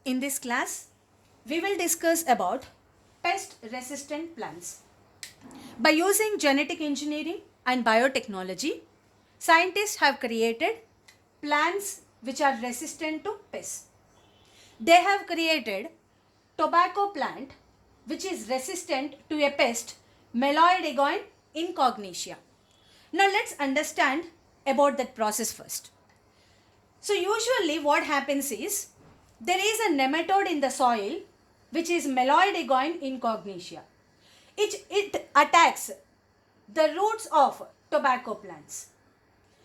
In this class, we will discuss about pest resistant plants. By using genetic engineering and biotechnology, scientists have created plants which are resistant to pests. They have created tobacco plant which is resistant to a pest, Meloidegoin incognitia. Now let's understand about that process first. So usually what happens is there is a nematode in the soil which is Meloidegoin incognitia. It attacks the roots of tobacco plants.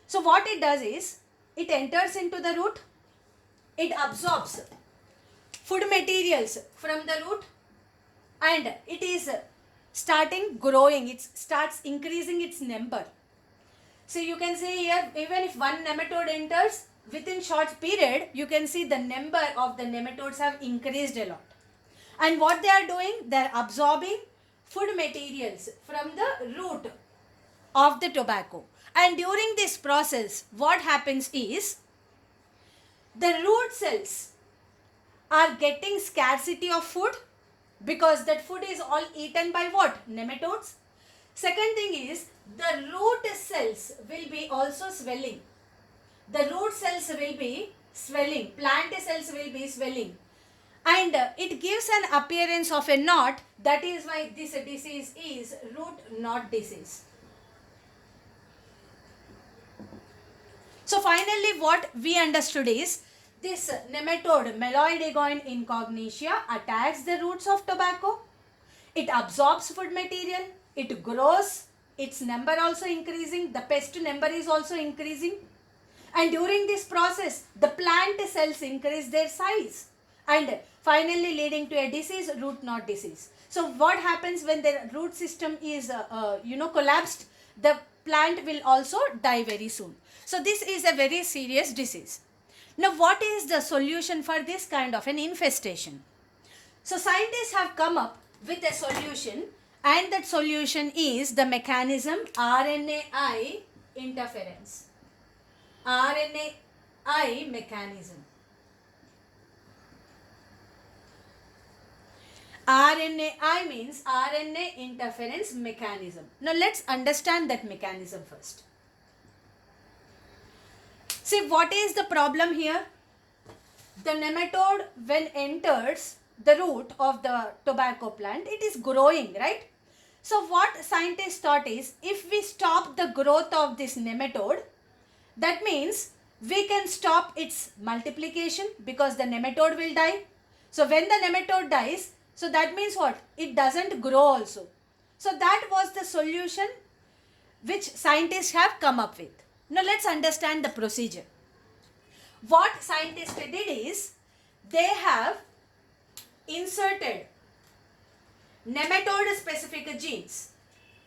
So what it does is it enters into the root, it absorbs food materials from the root and it is starting growing, it starts increasing its number. So you can see here, even if one nematode enters, within short period, you can see the number of the nematodes have increased a lot. And what they are doing, they are absorbing food materials from the root of the tobacco. And during this process, what happens is, the root cells are getting scarcity of food because that food is all eaten by what? Nematodes. Second thing is, the root cells will be also swelling. The root cells will be swelling, plant cells will be swelling, and it gives an appearance of a knot. That is why this disease is root knot disease. So finally what we understood is, this nematode Meloidegoin incognitia attacks the roots of tobacco. It absorbs food material, it grows, its number also increasing, the pest number is also increasing. And during this process, the plant cells increase their size and finally leading to a disease, root knot disease. So what happens when the root system is collapsed? The plant will also die very soon. So this is a very serious disease. Now what is the solution for this kind of an infestation? So scientists have come up with a solution, and that solution is the mechanism RNAi interference. RNAi mechanism. RNAi means RNA interference mechanism. Now let's understand that mechanism first. See, what is the problem here? The nematode, when enters the root of the tobacco plant, it is growing, right? So what scientists thought is, if we stop the growth of this nematode, that means we can stop its multiplication because the nematode will die. So when the nematode dies, so that means what? It doesn't grow also. So that was the solution which scientists have come up with. Now let's understand the procedure. What scientists did is, they have inserted nematode specific genes.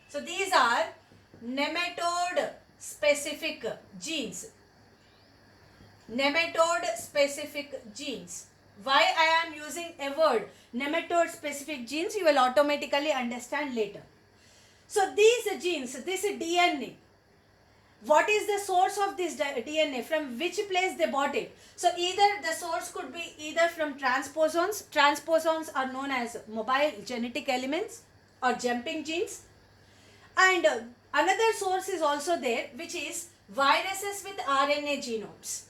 So these are nematode specific genes. Nematode specific genes. Why I am using a word nematode specific genes, you will automatically understand later. So these genes, this DNA, what is the source of this DNA? From which place they bought it? So either the source could be either from transposons. Transposons are known as mobile genetic elements or jumping genes. And another source is also there, which is viruses with RNA genomes.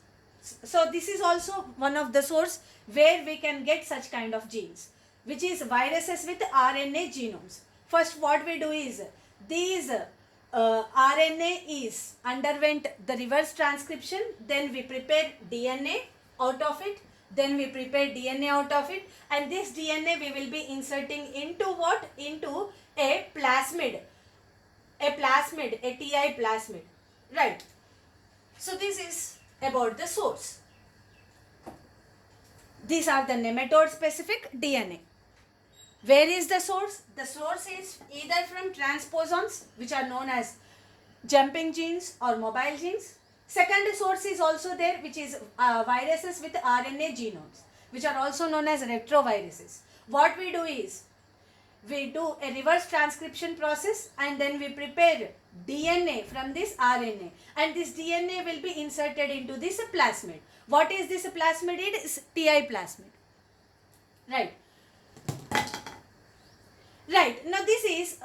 So this is also one of the source where we can get such kind of genes, which is viruses with RNA genomes. First what we do is, these RNA is underwent the reverse transcription, then we prepare DNA out of it, then we prepare DNA out of it, and this DNA we will be inserting into what? Into a plasmid. A TI plasmid, right? So this is about the source. These are the nematode specific DNA. Where is the source? The source is either from transposons, which are known as jumping genes or mobile genes. Second source is also there, which is viruses with RNA genomes, which are also known as retroviruses. What we do is, we do a reverse transcription process and then we prepare DNA from this RNA, and this DNA will be inserted into this plasmid. What is this plasmid? It is TI plasmid. Right. Right. Now this is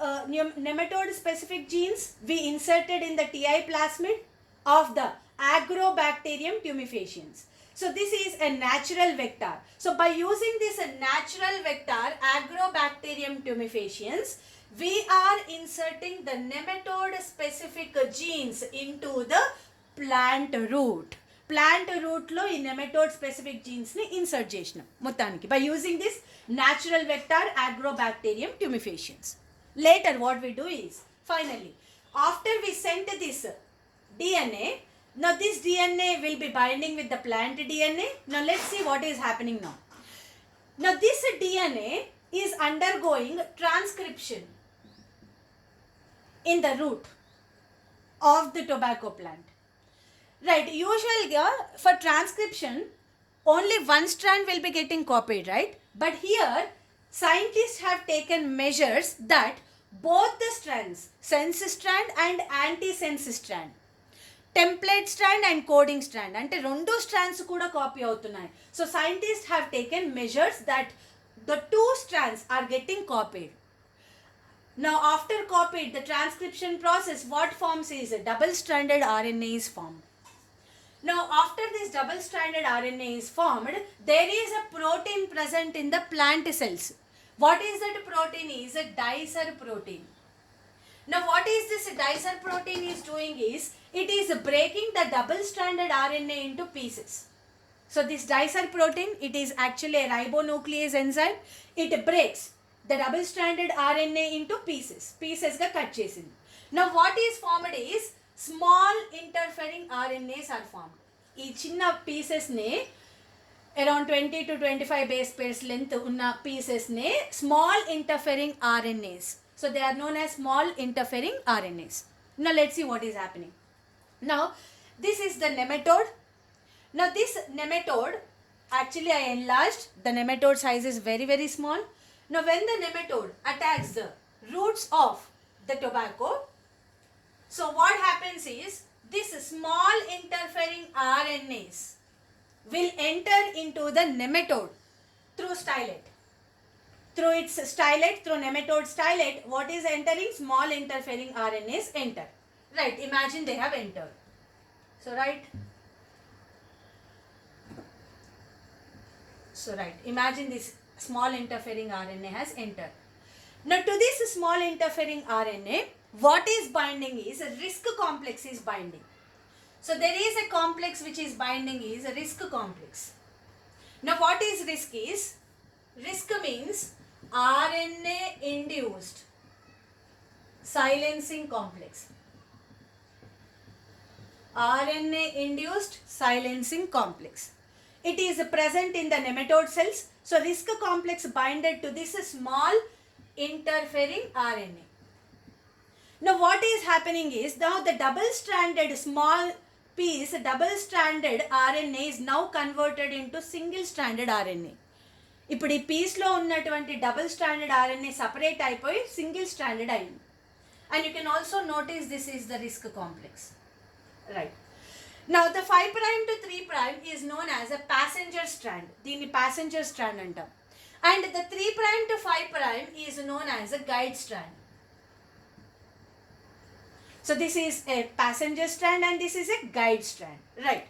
nematode specific genes we inserted in the TI plasmid of the Agrobacterium tumefaciens. So this is a natural vector. So by using this natural vector Agrobacterium tumefaciens, we are inserting the nematode specific genes into the plant root. Plant root లో ఈ nematode specific jeans ని insert చేసినాం మొత్తానికి by using this natural vector Agrobacterium tumefaciens. Later what we do is, finally, after we sent this DNA, now this DNA will be binding with the plant DNA. Now let's see what is happening now. Now this DNA is undergoing transcription in the root of the tobacco plant. Right, usually for transcription only one strand will be getting copied, right? But here scientists have taken measures that both the strands, sense strand and anti-sense strand, template strand and coding strand, అంటే రెండు strands కూడా copy అవుతున్నాయి. So scientists have taken measures that the two strands are getting copied. Now after copied, the transcription process, what forms is a double-stranded RNA is formed. Now after this double-stranded RNA is formed, there is a protein present in the plant cells. What is that protein? Is a dicer protein. Now what is this dicer protein is doing is, it is breaking the double-stranded RNA into pieces. So this dicer protein, it is actually a ribonuclease enzyme. It breaks the double-stranded RNA into pieces. Pieces ga cut chesindi. Now what is formed is, small interfering RNAs are formed. ఈ చిన్న పీసెస్ని around 20 to 25 base pairs length ఉన్న పీసెస్ని small interfering RNAs. So they are known as small interfering RNAs. Now let's see what is happening. Now this is the nematode. Now this nematode, actually I enlarged, the nematode size is very very small. Now when the nematode attacks the roots of the tobacco, so what happens is, this small interfering RNAs will enter into the nematode through stylet. Through its stylet, through nematode stylet, what is entering? Small interfering RNAs enter. Right, imagine they have entered. So right. Imagine this small interfering RNA has entered. Now to this small interfering RNA, what is binding is a risk complex is binding. So there is a complex which is binding is a risk complex. Now what is risk is? Risk means RNA induced silencing complex. RNA induced silencing complex. It is present in the nematode cells. So risk complex binded to this small interfering RNA. Now what is happening is, now the double-stranded small piece, double-stranded RNA is now converted into single-stranded RNA. ఇప్పుడు ఈ పీస్లో ఉన్నటువంటి double-stranded RNA separate అయిపోయి single-stranded అయింది. And you can also notice this is the risk complex. Right. Now the 5' to 3' is known as a passenger strand. దీన్ని passenger strand అంటాం. And the 3' to 5' is known as a guide strand. So this is a passenger strand and this is a guide strand, right?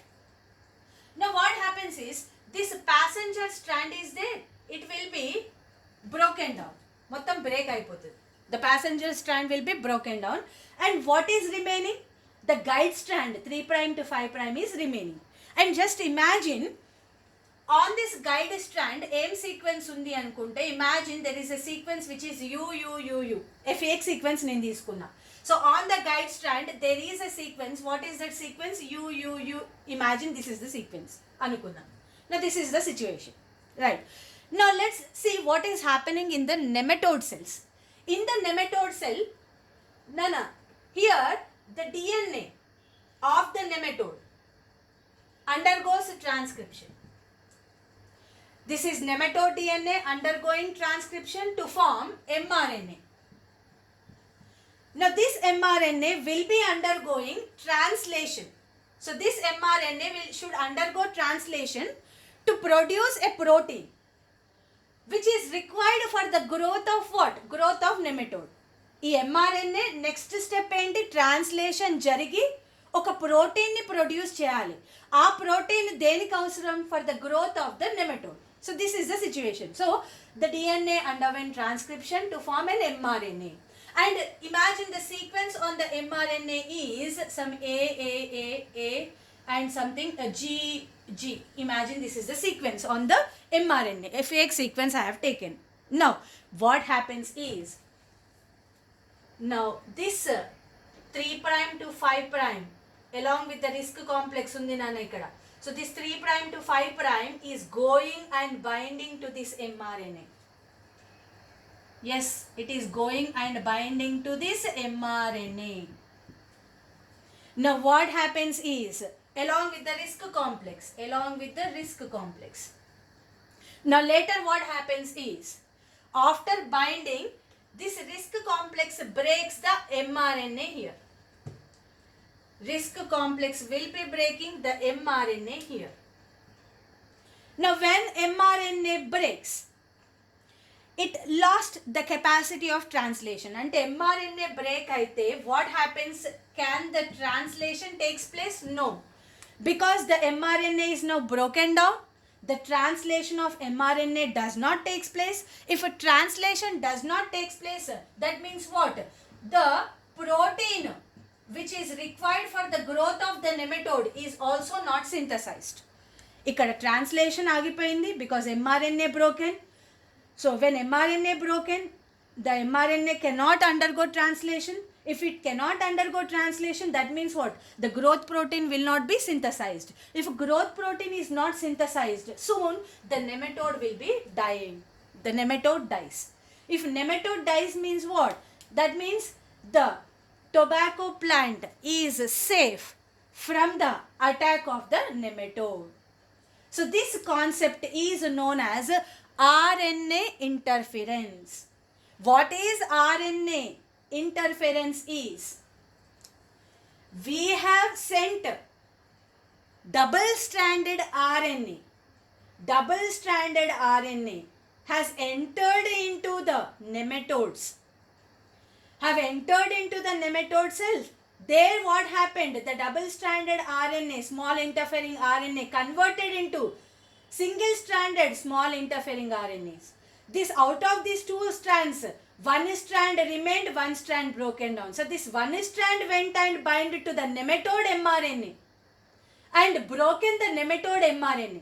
Now what happens is, this passenger strand is there, it will be broken down. మొత్తం break అయిపోతుంది. The passenger strand will be broken down, and what is remaining? The guide strand 3' to 5' is remaining. And just imagine, on this guide strand ఏం sequence ఉంది అనుకుంటే, imagine there is a sequence which is U. A fake sequence నేను తీసుకున్నా. So on the guide strand there is a sequence. What is that sequence? U. Imagine this is the sequence అనుకుందాం. Now this is the situation, right? Now let's see what is happening in the nematode cells. In the nematode cell, here the DNA of the nematode undergoes transcription. This is nematode DNA undergoing transcription to form mRNA. Now this mRNA will be undergoing translation. So this mRNA should undergo translation to produce a protein. which is required for the growth of what? Growth of nematode. ఈ mRNA next step ఏంటి? Translation జరిగి ఒక ప్రోటీన్ని produce చేయాలి. ఆ protein దేనికి అవసరం? For the growth of the nematode. So this is the situation. So the DNA underwent transcription to form an mRNA. And imagine the sequence on the mRNA is some A and something G. Imagine this is the sequence on the mRNA. FAX sequence I have taken. Now what happens is, now this 3' to 5' along with the risk complex undi nana ikkada. So this 3' to 5' is going and binding to this mRNA. Yes, it is going and binding to this mRNA. Now what happens is, along with the risk complex. Now later what happens is, after binding, this risk complex breaks the mRNA here. Risk complex will be breaking the mRNA here. Now when mRNA breaks, it lost the capacity of translation. And mRNA break aithe what happens? Can the translation takes place? No. Because the mRNA is now broken down, the translation of mRNA does not takes place. If a translation does not takes place, that means what? The protein which is required for the growth of the nematode is also not synthesized. Ikkada translation agipoyindi because mRNA broken. So when mRNA broken, the mRNA cannot undergo translation. If it cannot undergo translation, that means what? The growth protein will not be synthesized. If growth protein is not synthesized, soon the nematode will be dying. The nematode dies. If nematode dies means what? That means the tobacco plant is safe from the attack of the nematode. So this concept is known as RNA interference. What is RNA interference is, we have sent double-stranded RNA. Double-stranded RNA has entered into the nematodes. Have entered into the nematode cells. There what happened? The double-stranded RNA, small interfering RNA, converted into single-stranded small interfering RNAs. This out of these two strands, one strand remained, one strand broken down. So this one strand went and bind to the nematode mRNA and broken the nematode mRNA.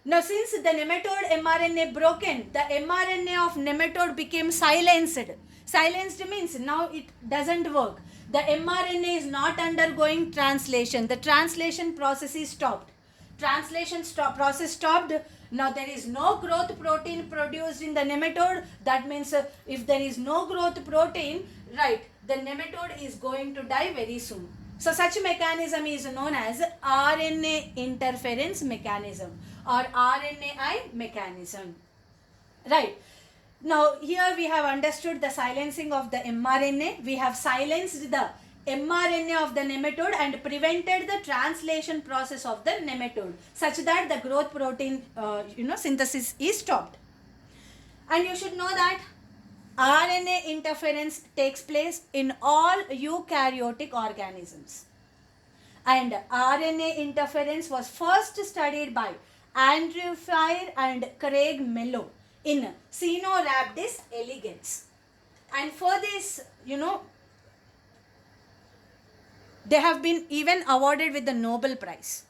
Now since the nematode mRNA broken, the mRNA of nematode became silenced. Silenced means now it doesn't work. The mRNA is not undergoing translation. The translation process is stopped. Process stopped. Now there is no growth protein produced in the nematode. That means if there is no growth protein, right, the nematode is going to die very soon. So such mechanism is known as RNA interference mechanism or RNAi mechanism. Right. Now here we have understood the silencing of the mRNA. We have silenced the mRNA of the nematode and prevented the translation process of the nematode such that the growth protein synthesis is stopped. And you should know that RNA interference takes place in all eukaryotic organisms. And RNA interference was first studied by Andrew Freire and Craig Mello in Caenorhabdis elegans. And for this, they have been even awarded with the Nobel Prize.